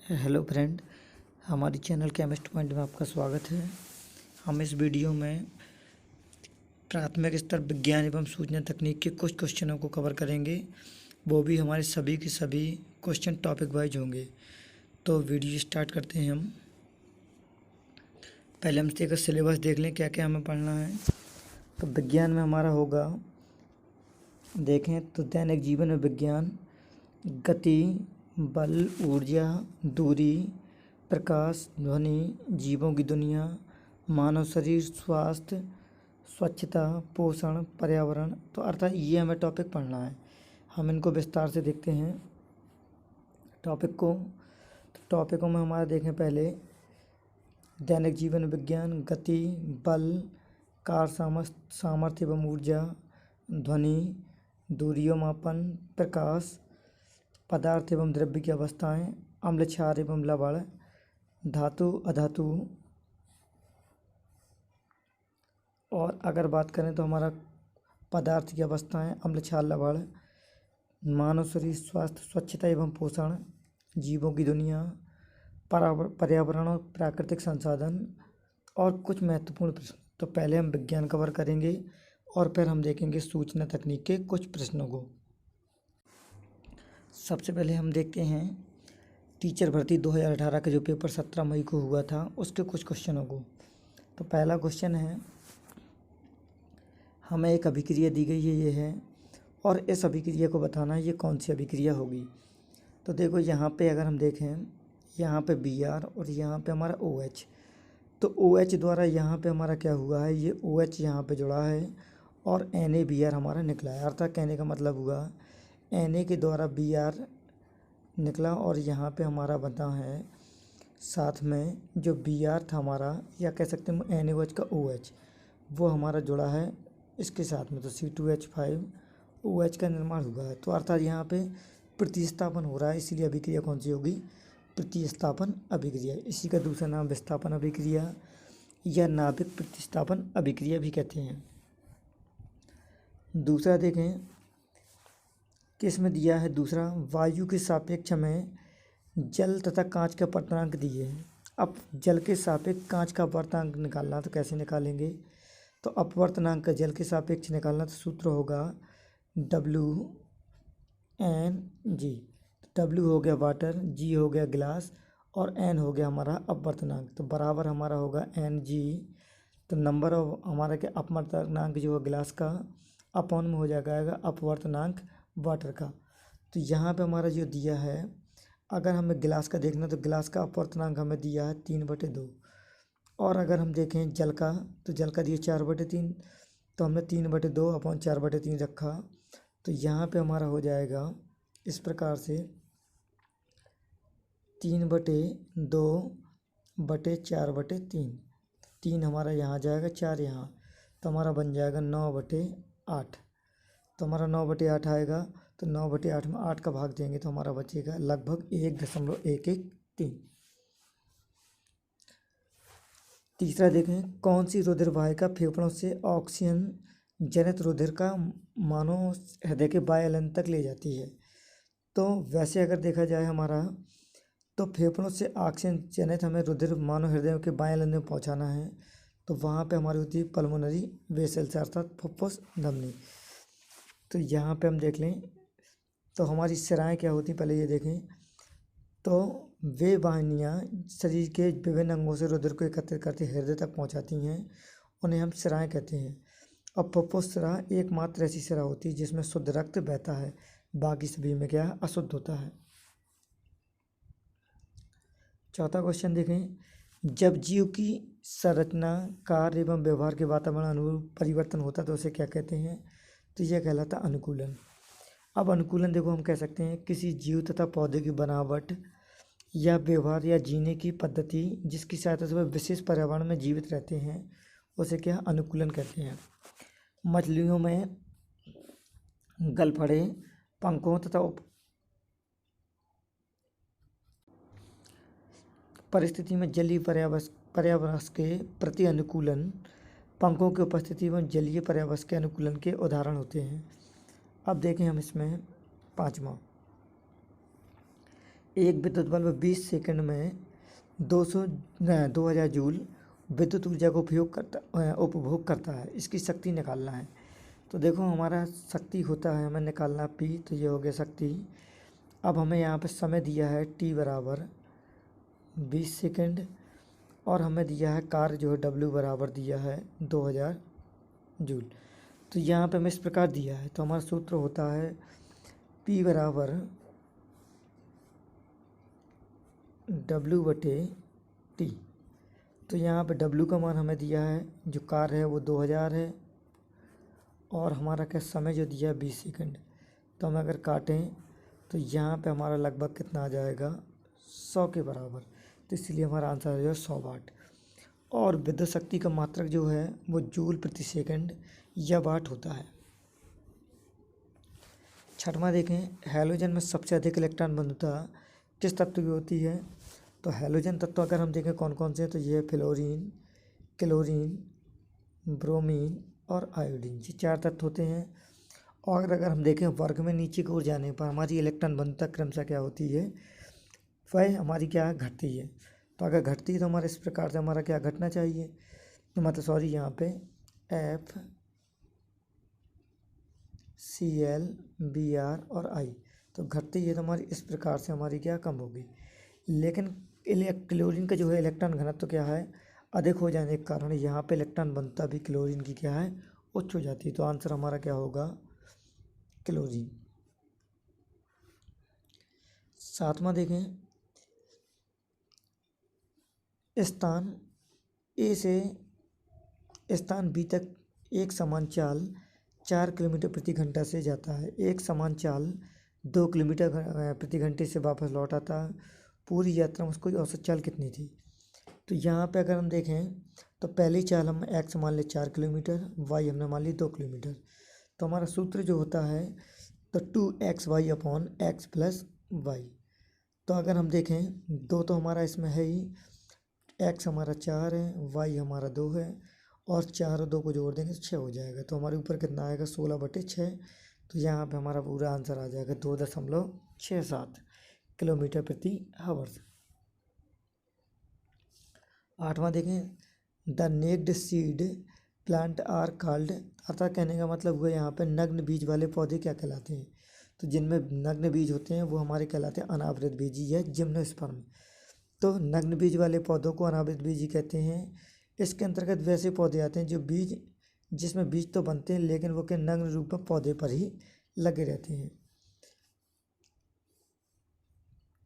Hello friend, हमारी channel chemist point में आपका स्वागत है। हम इस वीडियो में प्राथमिक स्तर विज्ञान एवं सूचना तकनीक के कुछ क्वेश्चनों को कवर करेंगे। वो भी हमारे सभी के सभी क्वेश्चन टॉपिक वाइज होंगे। तो वीडियो स्टार्ट करते हैं हम। पहले हम इसका सिलेबस देख लें, क्या क्या हमें पढ़ना है। तो विज्ञान में हमारा होगा, देखें तो दैनिक जीवन में विज्ञान, गति, बल, ऊर्जा, दूरी, प्रकाश, ध्वनि, जीवों की दुनिया, मानव शरीर, स्वास्थ्य, स्वच्छता, पोषण, पर्यावरण। तो अर्थात ये हमें टॉपिक पढ़ना है। हम इनको विस्तार से देखते हैं टॉपिक को। तो टॉपिकों में हमारा देखें पहले दैनिक जीवन विज्ञान, गति, बल, कार्य सामर्थ्य एवं ऊर्जा, ध्वनि, दूरियों मापन, प्रकाश, पदार्थ एवं द्रव्य की अवस्थाएं, अम्ल, क्षार एवं लवण, धातु, अधातु। और अगर बात करें तो हमारा पदार्थ की अवस्थाएं, अम्ल, क्षार, लवण, मानव शरीर, स्वास्थ्य, स्वच्छता एवं पोषण, जीवों की दुनिया, पर्यावरण और प्राकृतिक संसाधन और कुछ महत्वपूर्ण प्रश्न। तो पहले हम विज्ञान कवर करेंगे और फिर हम देखेंगे सूचना तकनीक के कुछ प्रश्नों को। सबसे पहले हम देखते हैं टीचर भर्ती 2018 का जो पेपर 17 मई को हुआ था उसके कुछ क्वेश्चनों को। तो पहला क्वेश्चन है, हमें एक अभिक्रिया दी गई है, ये है, और इस अभिक्रिया को बताना है ये कौन सी अभिक्रिया होगी। तो देखो यहाँ पे अगर हम देखें, यहाँ पे Br और यहाँ पे हमारा OH। तो OH द्वारा यहाँ पे हमारा क्या हुआ है, ये OH यहाँ पे जुड़ा है और NaBr हमारा निकला है। अर्थात कहने का मतलब हुआ Na के द्वारा Br निकला और यहाँ पे हमारा बना है साथ में जो Br था हमारा, या कह सकते हैं NaOH का OH, वो हमारा जुड़ा है इसके साथ में। तो C2H5OH का निर्माण हुआ है। तो अर्थात यहाँ पे प्रतिस्थापन हो रहा है, इसीलिए अभिक्रिया कौन सी होगी, प्रतिस्थापन अभिक्रिया। इसी का दूसरा नाम विस्थापन अभिक्रिया या नाभिक प्रतिस्थापन अभिक्रिया भी कहते हैं। दूसरा देखें किस में दिया है, दूसरा वायु के सापेक्ष में जल तथा कांच का अपवर्तनांक दिए हैं। अब जल के सापेक्ष कांच का अपवर्तनांक निकालना, तो कैसे निकालेंगे, तो अपवर्तनांक का जल के सापेक्ष निकालना तो सूत्र होगा WNG। W हो गया वाटर, G हो गया गिलास और N हो गया हमारा अपवर्तनांक। तो बराबर हमारा होगा NG। तो नंबर ऑफ हमारा क्या, अपवर्तनांक जो है गिलास का अपॉन में हो जाएगा अपवर्तनांक वाटर का। तो यहाँ पे हमारा जो दिया है, अगर हमें गिलास का देखना तो गिलास का अपवर्तनांक हमें दिया है 3/2। और अगर हम देखें जल का, तो जल का दिया 4/3। तो हमने 3/2 अपॉन 4/3 रखा। तो यहाँ पे हमारा हो जाएगा इस प्रकार से 3/2/4/3। 3 हमारा यहाँ जाएगा, 4 यहाँ, तो हमारा बन जाएगा 9/8। तो हमारा 9/8 आएगा। तो 9/8 में 8 का भाग देंगे तो हमारा बचेगा लगभग 1.113। तीसरा देखें, कौन सी रुधिर वाहिका फेफड़ों से ऑक्सीजन जनित रुधिर का मानव हृदय के बाह्य तक ले जाती है। तो वैसे अगर देखा जाए हमारा, तो फेफड़ों से ऑक्सीजन जनित हमें रुधिर मानव हृदय के बाह्य में पहुंचाना है। तो वहाँ पे हमारी होती है पल्मोनरी वेसल्स, अर्थात फुफ्फुस धमनी। तो यहाँ पे हम देख लें तो हमारी सिराएँ क्या होती हैं, पहले ये देखें। तो वे वाहिनियाँ शरीर के विभिन्न अंगों से रुधिर को एकत्रित करते हृदय तक पहुँचाती हैं, उन्हें हम सिराएँ कहते हैं। अब फुफ्फुस सिरा एकमात्र ऐसी सिरा होती है जिसमें शुद्ध रक्त बहता है, बाकी सभी में क्या है, अशुद्ध होता है। चौथा क्वेश्चन देखें, जब जीव की संरचना, कार्य एवं व्यवहार के वातावरण अनुरूप परिवर्तन होता है तो उसे क्या कहते हैं, तो यह कहलाता अनुकूलन। अब अनुकूलन देखो हम कह सकते हैं किसी जीव तथा पौधे की बनावट या व्यवहार या जीने की पद्धति जिसकी सहायता से वह विशेष पर्यावरण में जीवित रहते हैं, उसे क्या अनुकूलन कहते हैं। मछलियों में गलफड़े, पंखों तथा परिस्थिति में जलीय पर्यावरण के प्रति अनुकूलन, पंखों की उपस्थिति में जलीय पर्यावरण के अनुकूलन के उदाहरण होते हैं। अब देखें हम इसमें पाँचवा, एक विद्युत बल्ब 20 सेकंड में 2000 जूल विद्युत ऊर्जा को उपभोग करता है। इसकी शक्ति निकालना है। तो देखो हमारा शक्ति होता है, हमें निकालना P, तो ये हो गया शक्ति। अब हमें यहाँ पे समय दिया है T बराबर 20 सेकंड और हमें दिया है कार्य जो है W बराबर दिया है 2000 जूल। तो यहाँ पे हमें इस प्रकार दिया है, तो हमारा सूत्र होता है P बराबर W/T। तो यहाँ पे W का मान हमें दिया है, जो कार्य है वो 2000 है और हमारा क्या समय जो दिया है 20 सेकंड। तो हम अगर काटें तो यहाँ पे हमारा लगभग कितना आ जाएगा, 100 के बराबर। तो इसलिए हमारा आंसर आ जाएगा 100 वाट। और विद्युत शक्ति का मात्रक जो है वो जूल प्रति सेकंड या वाट होता है। छठवां देखें, हैलोजन में सबसे अधिक इलेक्ट्रॉन बंधुता किस तत्व की होती है। तो हैलोजन तत्व अगर हम देखें कौन कौन से हैं, तो ये फ्लोरीन, क्लोरीन, ब्रोमीन और आयोडीन, ये 4 तत्व होते हैं। और अगर हम देखें वर्ग में नीचे की ओर जाने पर हमारी इलेक्ट्रॉन बंधुता क्रमशः क्या होती है, वह हमारी क्या घटती है। तो अगर घटती है तो हमारे इस प्रकार से हमारा क्या घटना चाहिए, तो मतलब सॉरी यहाँ पे FCl, Br और I। तो घटती है तो हमारी इस प्रकार से हमारी क्या कम होगी। लेकिन क्लोरीन का जो है इलेक्ट्रॉन घनत्व तो क्या है, अधिक हो जाने के कारण यहाँ पे इलेक्ट्रॉन बंधुता भी क्लोरीन की क्या है, उच्च हो जाती है। तो आंसर हमारा क्या होगा, क्लोरीन। 7वां देखें, स्थान ए से स्थान बी तक एक समान चाल 4 किलोमीटर प्रति घंटा से जाता है। एक समान चाल 2 किलोमीटर प्रति घंटे से वापस लौट आता है। पूरी यात्रा में उसको औसत चाल कितनी थी। तो यहाँ पे अगर हम देखें तो पहली चाल हम x मान ले 4 किलोमीटर, y हमने मान ली 2 किलोमीटर। तो हमारा सूत्र जो होता है तो 2xy/x + y। तो अगर हम देखें 2 तो हमारा इसमें है ही, x हमारा 4 है, y हमारा 2 है और 4 और 2 को जोड़ देंगे तो 6 हो जाएगा। तो हमारे ऊपर कितना आएगा, 16/6। तो यहाँ पे हमारा पूरा आंसर आ जाएगा 2.67 किलोमीटर प्रति हावर्स। 8वां देखें, the naked seed plant are called, अर्थात कहने का मतलब हुआ यहाँ पे नग्न बीज वाले पौधे क्या कहलाते हैं। तो जिनमें नग्न बीज होते हैं वो हमारे कहलाते हैं अनावृत बीजी या जिम्नोस्पर्म। तो नग्न बीज वाले पौधों को अनावृत बीजी कहते हैं। इसके अंतर्गत वैसे पौधे आते हैं जो बीज जिसमें बीज तो बनते हैं लेकिन वो के नग्न रूप में पौधे पर ही लगे रहते हैं।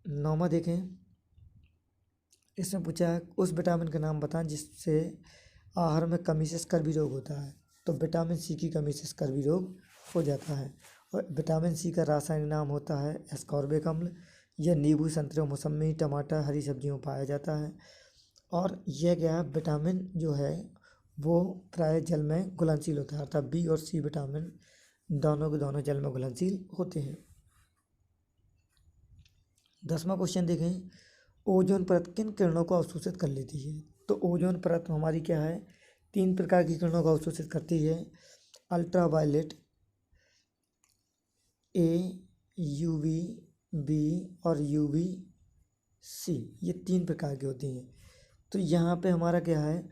9वां देखें, इसमें पूछा है उस विटामिन का नाम बताएं जिससे आहार में कमी से स्कर्वी रोग होता है। तो विटामिन सी की कमी से स्कर्वी रोग हो जाता है। और विटामिन सी का रासायनिक नाम होता है एस्कॉर्बिक अम्ल। यह नींबू, संतरे, मौसमी, टमाटर, हरी सब्जियों में पाया जाता है। और यह क्या विटामिन जो है वो प्राय जल में घुलनशील होता है, अर्थात बी और सी विटामिन दोनों के दोनों जल में घुलनशील होते हैं। 10वां क्वेश्चन देखें, ओजोन परत किन किरणों को अवशोषित कर लेती है। तो ओजोन परत हमारी क्या है, 3 प्रकार की किरणों को अवशोषित करती है। अल्ट्रा वायलेट ए, यूवी बी और यूवी सी, ये 3 प्रकार की होती हैं। तो यहाँ पे हमारा क्या है,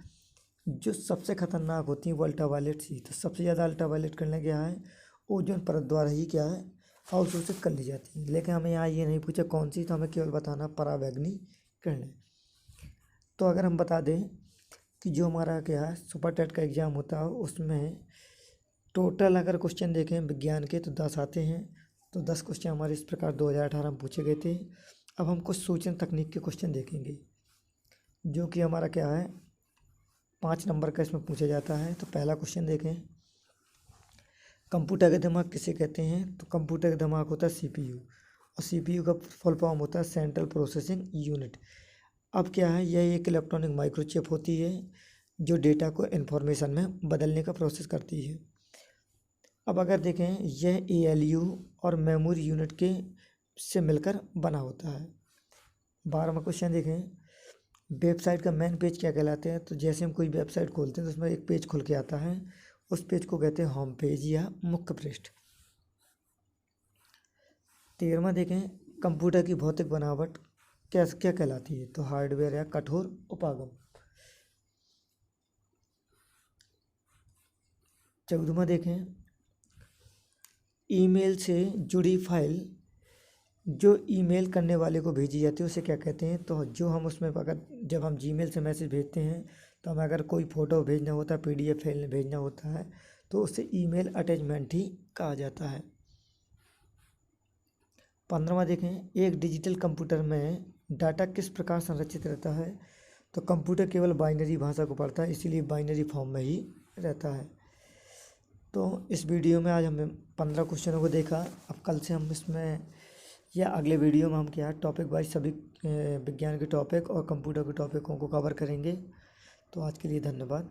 जो सबसे खतरनाक होती हैं वो अल्ट्रा वायलेट सी। तो सबसे ज़्यादा अल्ट्रा वायलेट किरणें क्या है, ओजोन परत द्वारा ही क्या है अवशोषित कर ली जाती है। लेकिन हमें यहाँ ये नहीं पूछा कौन सी, तो हमें केवल बताना पराबैंगनी किरणें। तो अगर हम बता दें कि जो हमारा क्या है सुपर टेट का एग्ज़ाम होता है उसमें टोटल अगर क्वेश्चन देखें विज्ञान के तो 10 आते हैं। तो 10 क्वेश्चन हमारे इस प्रकार 2018 में पूछे गए थे। अब हम कुछ सूचना तकनीक के क्वेश्चन देखेंगे जो कि हमारा क्या है 5 नंबर का इसमें पूछा जाता है। तो पहला क्वेश्चन देखें, कंप्यूटर का दिमाग किसे कहते हैं। तो कंप्यूटर का दिमाग होता है CPU और CPU का फुल फॉर्म होता है सेंट्रल प्रोसेसिंग यूनिट। अब क्या है, यह एक इलेक्ट्रॉनिक माइक्रोचिप होती है जो डेटा को इन्फॉर्मेशन में बदलने का प्रोसेस करती है। अब अगर देखें यह ALU और मेमोरी यूनिट के से मिलकर बना होता है। 12वां क्वेश्चन देखें, वेबसाइट का मेन पेज क्या कहलाते हैं। तो जैसे हम कोई वेबसाइट खोलते हैं तो उसमें एक पेज खुल के आता है, उस पेज को कहते हैं होम पेज या मुख्य पृष्ठ। 13वां देखें, कंप्यूटर की भौतिक बनावट क्या क्या कहलाती है? तो हार्डवेयर या कठोर उपागम। 14वां देखें, ईमेल से जुड़ी फाइल जो ईमेल करने वाले को भेजी जाती है उसे क्या कहते हैं? तो जो हम उसमें अगर जब हम जीमेल से मैसेज भेजते हैं तो हमें अगर कोई फ़ोटो भेजना होता है, पीडीएफ फाइल भेजना होता है, तो उसे ईमेल अटैचमेंट ही कहा जाता है। 15वां देखें, एक डिजिटल कंप्यूटर में डाटा किस प्रकार संरचित रहता है? तो कंप्यूटर केवल बाइनरी भाषा को पढ़ता है, इसीलिए बाइनरी फॉर्म में ही रहता है। तो इस वीडियो में आज हमने 15 क्वेश्चनों को देखा। अब कल से हम इसमें या अगले वीडियो में हम क्या टॉपिक वाइज सभी विज्ञान के टॉपिक और कंप्यूटर के टॉपिकों को कवर करेंगे। तो आज के लिए धन्यवाद।